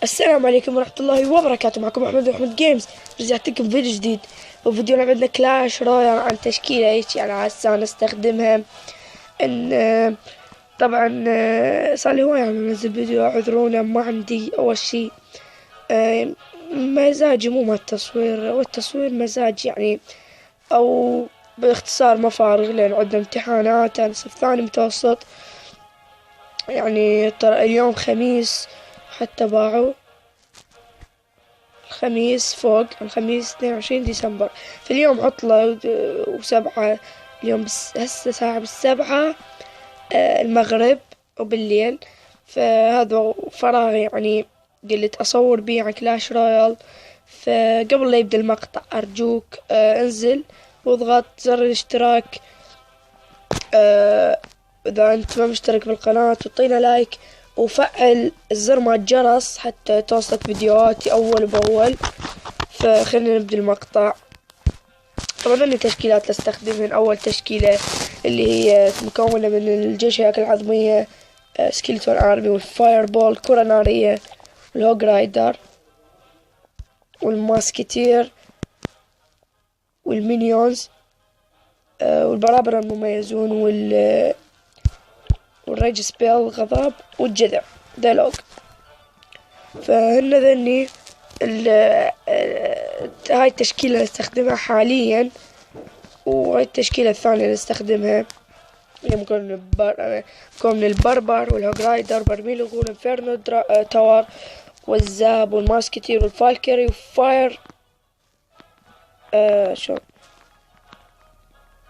السلام عليكم ورحمة الله وبركاته. معكم أحمد جيمز. رجعت لكم فيديو جديد، وفيديو عندنا كلاش رويال عن تشكيلة هيك يعني عسى نستخدمها. إن طبعا صار لي هواية يعني أنزل فيديو، اعذرونا ما عندي أول شي مزاجي مو مع التصوير، والتصوير مزاج يعني، أو باختصار مفارغ لأن عندنا امتحانات. أنا صف ثاني متوسط يعني، ترى اليوم خميس حتى باعوا الخميس فوق الخميس 22 ديسمبر، في اليوم عطلة وسبعة اليوم، بس هسه ساعة بالسبعة المغرب وبالليل. فهذا فراغ يعني قلت أصور بيه عن كلاش رويال. فقبل لا يبدأ المقطع أرجوك انزل واضغط زر الاشتراك إذا أنت ما مشترك بالقناة، وطينا لايك وفعل الزر مع الجرس حتى توصلك فيديوهاتي أول بأول. فخلينا نبدأ المقطع. طبعا عندي تشكيلات لاستخدمهن. أول تشكيلة اللي هي مكونة من الجيش هياكل العظمية، سكيلتون آرمي، والفاير بول كرة نارية، والهوج رايدر، والماسكتير، والمينيونز، والبرابر المميزون، والريج سبيل غضب، والجذع ديالوج. فهن ذني هاي التشكيلة اللي استخدمها حاليا. وهاي التشكيلة الثانية اللي استخدمها هي مكون من البربر، والهوج رايدر، برميل الغول، انفيرنو تاور، والزاب، والماسكتير، والفالكري، وفاير شو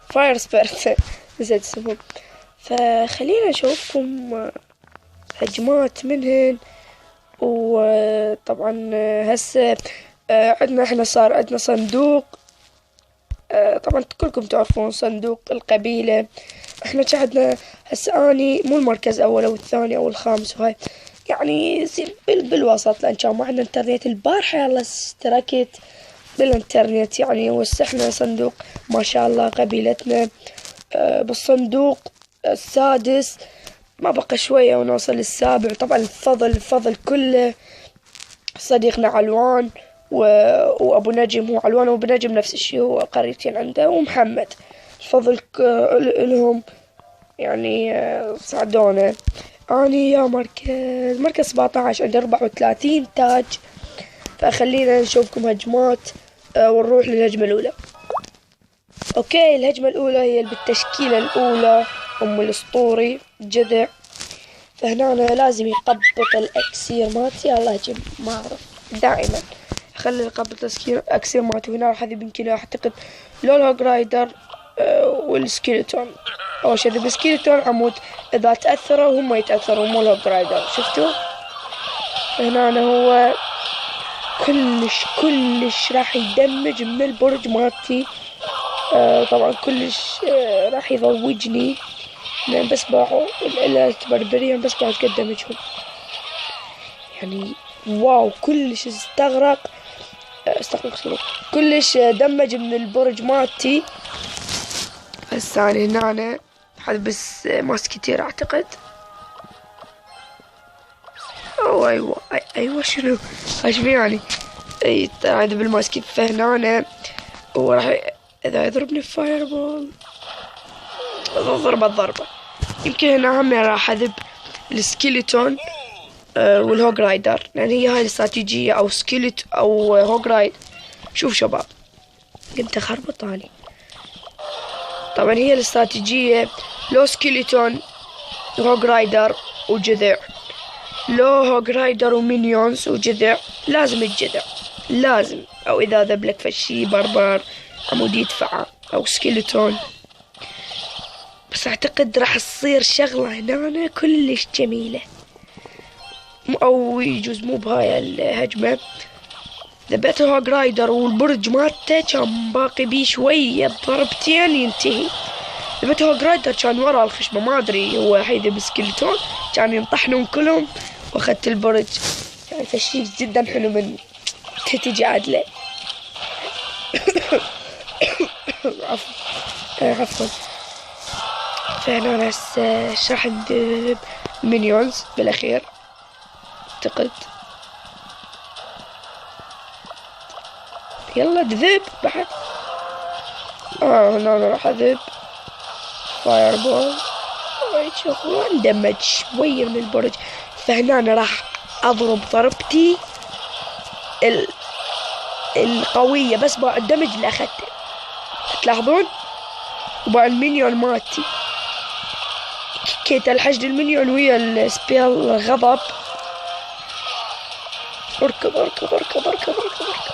فاير سبيرت نسيت اسمهم. فخلينا نشوفكم هجمات منهن. وطبعا هسه عندنا احنا صار عندنا صندوق، طبعا كلكم تعرفون صندوق القبيلة. احنا عندنا هسه اني مو المركز اول او الثاني او الخامس، وهاي يعني بالوسط، لان كان ما عندنا انترنت البارحة. يلا اشتركت بالانترنت يعني، وسحنا صندوق ما شاء الله قبيلتنا بالصندوق السادس. ما بقى شوية ونوصل للسابع. طبعا الفضل كله صديقنا علوان وابو نجم. هو علوان وابو نجم نفس الشيء، هو قريتين عنده، ومحمد. الفضل لهم يعني، ساعدونا. اني يا مركز 17 عندي 34 تاج. فخلينا نشوفكم هجمات ونروح للهجمة الأولى. اوكي، الهجمة الأولى هي بالتشكيلة الأولى أم الأسطوري جذع. فهنا أنا لازم يقبط الأكسير مالتي. الله يجيب ما أعرف دائما أخلي يقبط الأكسير مالتي. وهنا راح أذيب يمكن أعتقد لو الهوج رايدر والسكيلتون. أول شي ذا السكيلتون عمود إذا تأثروا وهم يتأثروا، مو الهوج رايدر. شفتوا هنا أنا هو كلش راح يدمج من البرج مالتي. طبعا كلش راح يضوجني لأن بس باعوا البربريان، بس باعوا تقدمجهم يعني. واو كلش استغرق كلش دمج من البرج مالتي. الثاني هنا هذا بس ماسكتير اعتقد. او ايوه شنو يعني اي هذا بالماسكت. فهنا هو راح اذا يضربني فاير بول ضربة يمكن هنا هم راح اذب السكيلتون والهوج رايدر، لان هي هاي الاستراتيجية، او سكيلت او هوج رايد. شوف شباب قمت اخربط اني. طبعا هي الاستراتيجية لو سكيلتون هوج رايدر وجذع، لو هوج رايدر ومينيونز وجذع، لازم الجذع لازم. او اذا ذبلك فشي بربر عمود يدفعه او سكيلتون. بس اعتقد راح تصير شغلة هنا كلش جميلة، او يجوز مو بهاي الهجمة. ذبيت الهوج رايدر والبرج مالته كان باقي بيه شوية ضربتين ينتهي. ذبيت الهوج رايدر كان ورا الخشبة، ما ادري هو هيدا بسكيلتون كان ينطحنون كلهم، واخذت البرج. يعني فشي جدا حلو من تجي عدلة. عفوا. فهنا هسه راح ندب مينيونز بالاخير اعتقد. يلا تذب بعد. هنا انا راح اذب فاير بول. واندمج شوية من البرج. فهنا انا راح اضرب ضربتي القوية بس مع الدمج اللي اخذته. تلاحظون وبع المينيون مالتي كيت الحشد المينيون ويا السبيل غضب. اركض اركض اركض اركض اركض اركض.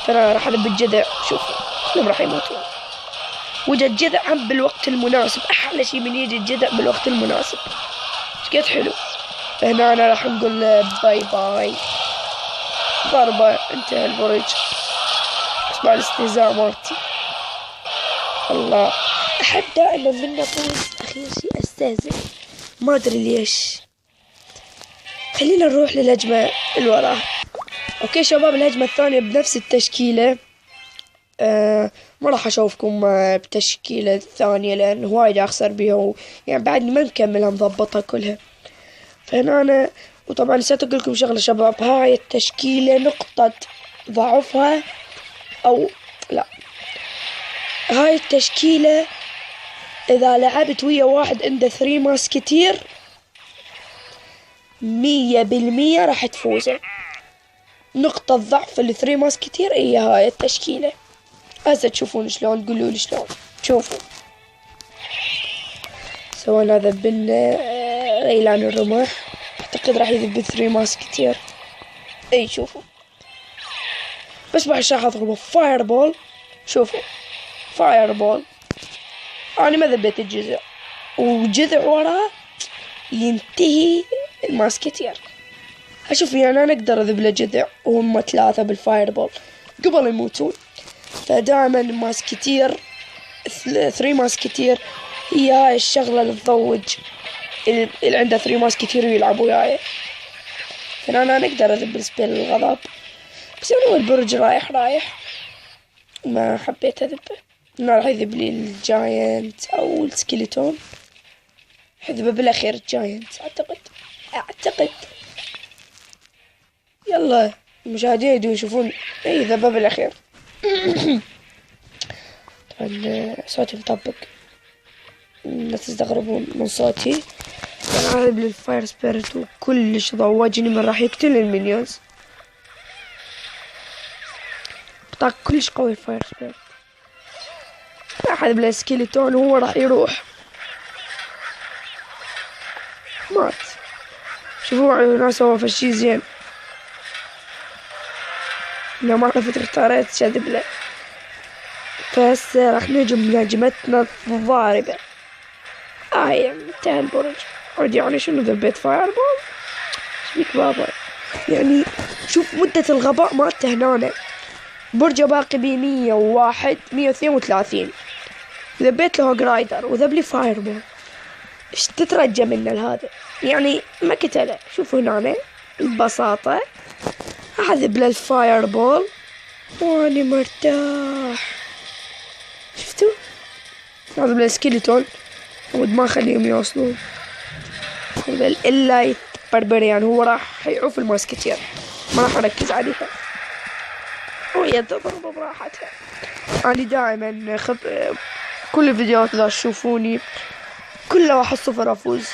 فانا راح اذب الجذع. شوفوا كلهم راح يموتون. وجد الجذع بالوقت المناسب. احلى شي من يجي الجذع بالوقت المناسب. ايش قد حلو. فهنا انا راح نقول باي باي. ضربة انتهى البرج. اسمع الاستهزاء مالتي. الله احب دائما من نفوز اخير شي استهزئ. ما ادري ليش. خلينا نروح للهجمة الورا. اوكي شباب الهجمة الثانية بنفس التشكيلة. ما راح اشوفكم بتشكيلة الثانية لان هوايد اخسر بيها يعني بعدني ما مكملها مضبطها كلها. فهنا انا وطبعا نسيت اقول لكم شغلة شباب. هاي التشكيلة نقطة ضعفها او لا هاي التشكيلة اذا لعبت ويا واحد عنده 3 ماسكتير 100% راح تفوزه. نقطة ضعف ال3 ماسكتير هي هاي التشكيلة. هسه تشوفون شلون. قولوا لي شلون. شوفوا سوينا ذبلنا غيلان الرمح. اعتقد راح يذب 3 ماسكتير. اي شوفوا بس بعد راح اضربه فاير بول. شوفوا فاير بول. انا ما ذبيت الجذع وجذع وراه ينتهي الماسكتير. اشوف يعني انا اقدر اذب له جذع وهم 3 بالفاير بول قبل يموتون. فدائما ماسكتير 3 ماسكتير هي هاي الشغلة اللي تضوج اللي عنده 3 ماسكتير ويلعبوا وياي. فانا اقدر اذب سبيل الغضب. بس يعني البرج رايح ما حبيت اذبه. انا راح يذب لي الجاينت او السكيلتون. حذبه بالاخير الجاينت اعتقد. يلا المشاهدين يدون يشوفون اي ذبه بالاخير. طبعا صوتي مطبق لا تستغربون من صوتي. انا عارف للفاير سبيريت وكلش ضوجني من راح يقتل المينيونز. بطاق كلش قوي الفاير سبيريت. احد بلا سكيلتون وهو راح يروح. مات. شوفوا ناس سووا فشي زين. لو ما عرفت اختاريت شذب له. فهسه راح نهجم هجمتنا الضاربة. انتهى البرج. عاد يعني شنو ذبيت فاير بول؟ شبيك بابا؟ يعني شوف مدة الغباء مالته هنا. برجه باقي بي 101 132. ذبيت له جرايدر وذب لي فاير بول. ايش تترجى منه لهذا؟ يعني ما قتله. شوفوا هنا البساطة. اذب له الفاير بول واني مرتاح. شفتوا؟ اذب له سكيلتون وما اخليهم يوصلون. الا بربريان هو راح يعوف الماسكتير. ما راح اركز عليها. وهي تضرب براحتها. انا دائما كل الفيديوهات اللي تشوفوني كلها 1-0 افوز.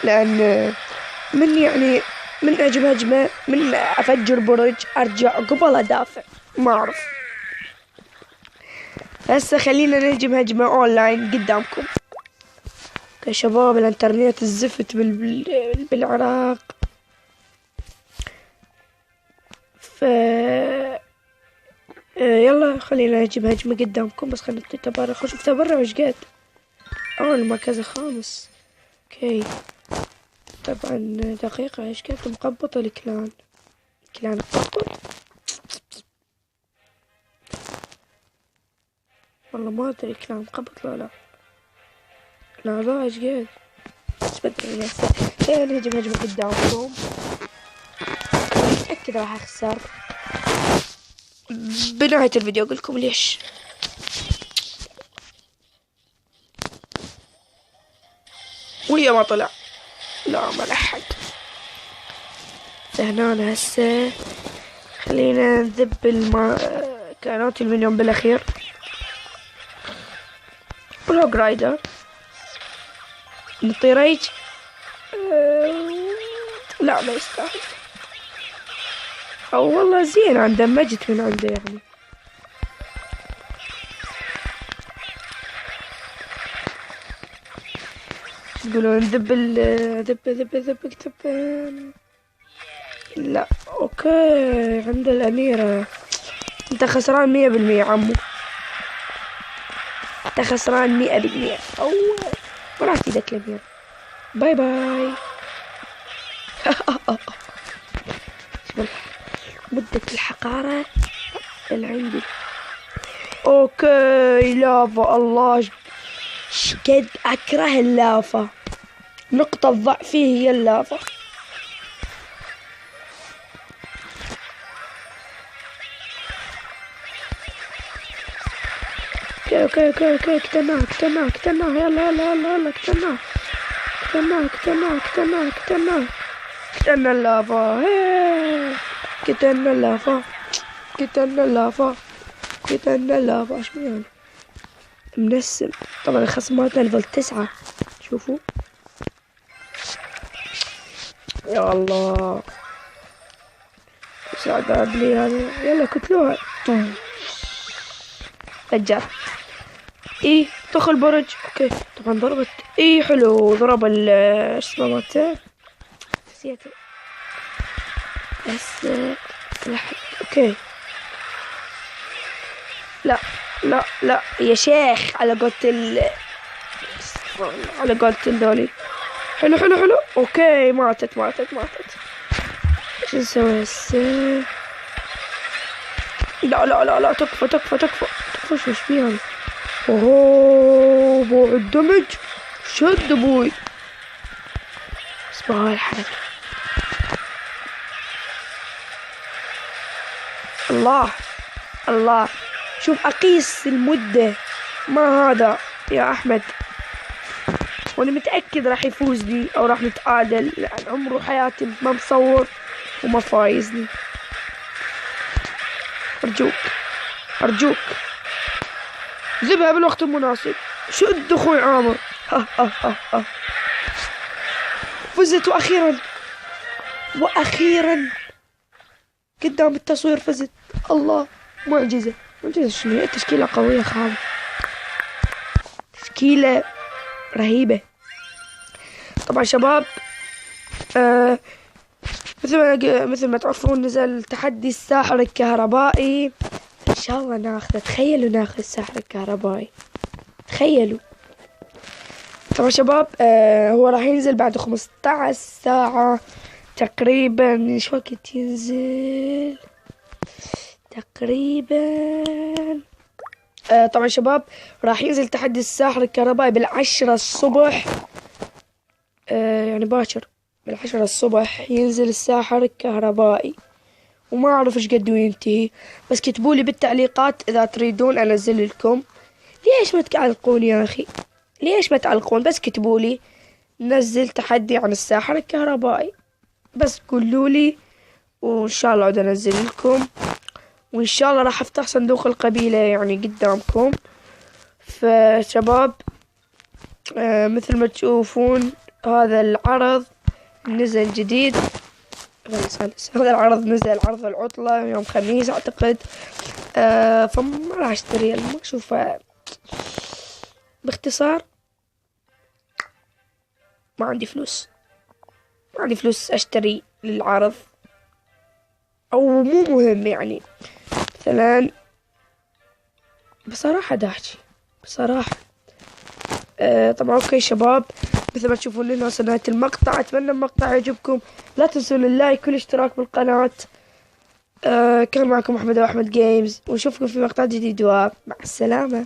لان من هجمة من افجر برج ارجع قبل ادافع. ما اعرف. هسه خلينا نهجم هجمة اونلاين قدامكم. يا شباب الانترنت الزفت بالعراق. يلا خلينا نجيب هجمة قدامكم. بس خلينا نطير برا. شوف برا وش قد. المركز الخامس. اوكي طبعا دقيقة. ايش قد مقبط الكلان مقبط. والله ما ادري كلان مقبط لا لا ايش قد. ايش بدي هسه. خلينا نهجم هجمة قدامكم. متأكد راح اخسر. بنهاية الفيديو اقول لكم ليش. ويا ما طلع. لا ما لحق. هنا هسه خلينا نذب كائنات المليون بالاخير. روج رايدر نطي ريج. لا ما يستاهل. او والله زين عنده مجد من عنده يعني. تقولون ذب لا اوكي عند الاميرة. انت خسران 100% عمو، انت خسران 100%. او راحت ايدك الاميرة. باي باي. مدة الحقارة اللي عندي. اوكي لافا. الله شقد اكره اللافا، نقطة ضعفي هي اللافا. اوكي قتلناه يلا قتلناه. قتلنا اللافا. قتلنا اللافا. ايش يعني منسم. طبعا الخصمات ليفل 9. شوفوا يا الله ساعد لي هذا. يلا قتلوها. فجر. ايه دخل برج. اوكي طبعا ضربت. ايه حلو ضرب اسمه مالته نسيته بس اوكي. لا يا شيخ على قولت ذولي. حلو. اوكي ماتت. ايش نسوي هسه؟ لا تكفى شو ايش فيها؟ اوه بوع الدمج. شد ابوي. اسمع هاي الحركة. الله شوف اقيس المدة ما هذا يا احمد، وانا متأكد راح يفوزني او راح نتعادل لان عمره حياتي ما مصور وما فايزني. ارجوك ذبها بالوقت المناسب. شد اخوي عامر. فزت واخيرا قدام التصوير فزت. الله معجزة شنو. تشكيلة قوية خالص، تشكيلة رهيبة. طبعا شباب مثل ما تعرفون نزل تحدي الساحر الكهربائي. ان شاء الله ناخذه. تخيلوا ناخذ الساحر الكهربائي، تخيلوا. طبعا شباب هو راح ينزل بعد 15 ساعة تقريبا. ايش وقت ينزل تقريبا؟ طبعا شباب راح ينزل تحدي الساحر الكهربائي 10 الصبح. يعني باكر 10 الصبح ينزل الساحر الكهربائي، وما اعرف ايش قد ينتهي. بس كتبوا لي بالتعليقات اذا تريدون انزل لكم. ليش ما تعلقون يا اخي؟ ليش ما تعلقون؟ بس كتبوا لي نزل تحدي عن الساحر الكهربائي، بس قولوا لي وان شاء الله عاد انزل لكم. وان شاء الله راح افتح صندوق القبيلة يعني قدامكم. فشباب مثل ما تشوفون هذا العرض نزل جديد. هذا العرض نزل عرض العطلة يوم خميس اعتقد. فما راح اشتري ما اشوفه. باختصار ما عندي فلوس اشتري للعرض، او مو مهم يعني. مثلا بصراحة داحكي بصراحة. طبعا اوكي شباب مثل ما تشوفون لنا وصلنا نهاية المقطع. اتمنى المقطع يعجبكم. لا تنسون اللايك والاشتراك بالقناة. كان معكم احمد جيمز، ونشوفكم في مقطع جديد ومع السلامة.